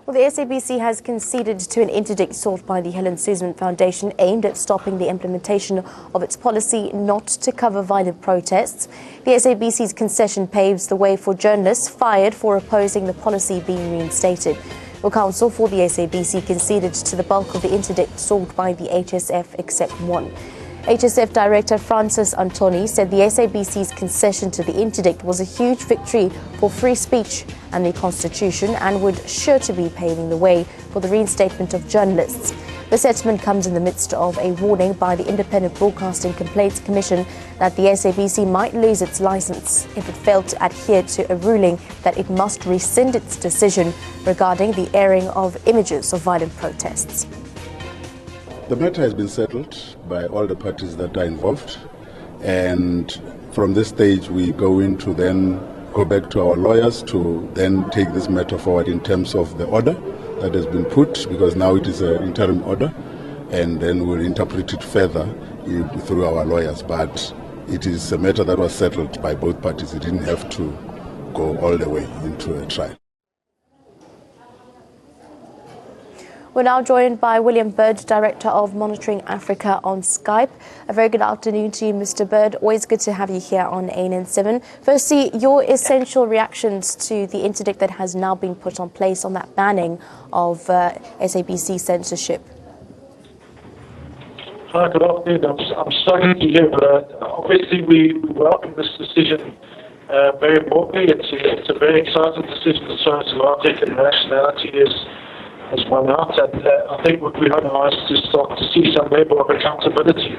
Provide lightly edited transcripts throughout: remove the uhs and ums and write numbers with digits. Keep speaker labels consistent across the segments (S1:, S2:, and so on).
S1: Well, the SABC has conceded to an interdict sought by the Helen Suzman Foundation aimed at stopping the implementation of its policy not to cover violent protests. The SABC's concession paves the way for journalists fired for opposing the policy being reinstated. Well, counsel for the SABC conceded to the bulk of the interdict sought by the HSF except one. HSF Director Francis Antoni said the SABC's concession to the interdict was a huge victory for free speech and the Constitution and would sure to be paving the way for the reinstatement of journalists. The settlement comes in the midst of a warning by the Independent Broadcasting Complaints Commission that the SABC might lose its licence if it failed to adhere to a ruling that it must rescind its decision regarding the airing of images of violent protests.
S2: The matter has been settled by all the parties that are involved, and from this stage we go back to our lawyers to then take this matter forward in terms of the order that has been put, because now it is an interim order, and then we'll interpret it further through our lawyers. But it is a matter that was settled by both parties. It didn't have to go all the way into a trial.
S1: We're now joined by William Bird, Director of Monitoring Africa on Skype. A very good afternoon to you, Mr. Bird. Always good to have you here on ANN7. Firstly, your essential reactions to the interdict that has now been put on place on that banning of SABC censorship.
S3: Hi, good afternoon. I'm struggling to hear, but obviously we welcome this decision very importantly. It's a very exciting decision as far as logic and rationality has won out, and I think what we hope now is to start to see some level of accountability.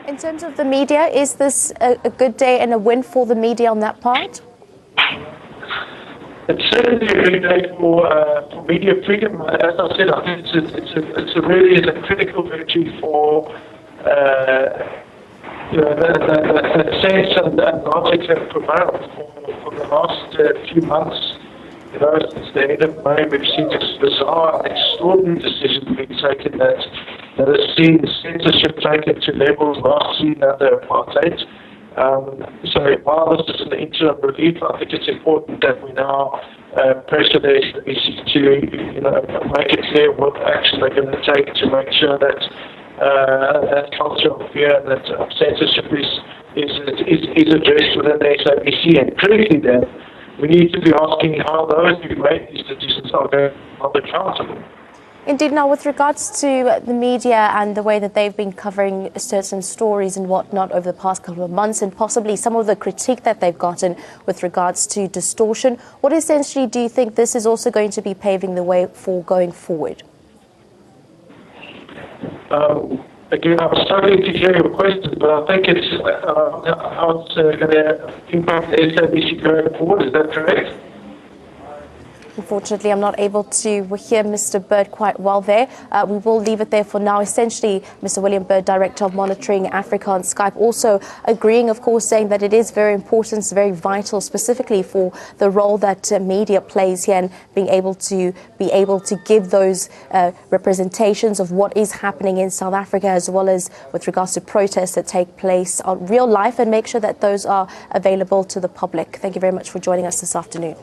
S1: In terms of the media, is this a good day and a win for the media on that part?
S3: It's certainly a good day for media freedom. As I said, I think it's a critical victory for the sense and logic that prevailed for the last few months. Since the end of May, we've seen this bizarre and extraordinary decision being taken that has seen censorship taken to levels last seen under apartheid. So while this is an interim relief, I think it's important that we now pressure the SABC to make it clear what action they're going to take to make sure that that culture of fear and that censorship is addressed within the SABC, and critically then, we need to be asking how those who make these decisions are accountable.
S1: Indeed. Now, with regards to the media and the way that they've been covering certain stories and whatnot over the past couple of months, and possibly some of the critique that they've gotten with regards to distortion, what essentially do you think this is also going to be paving the way for going forward?
S3: Again, I'm struggling to hear your question, but I think it's how it's going to impact the SABC going forward. Is that correct?
S1: Unfortunately, I'm not able to hear Mr. Bird quite well there. We will leave it there for now. Essentially, Mr. William Bird, Director of Monitoring Africa on Skype, also agreeing, of course, saying that it is very important, it's very vital, specifically for the role that media plays here and being able to give those representations of what is happening in South Africa, as well as with regards to protests that take place on real life, and make sure that those are available to the public. Thank you very much for joining us this afternoon.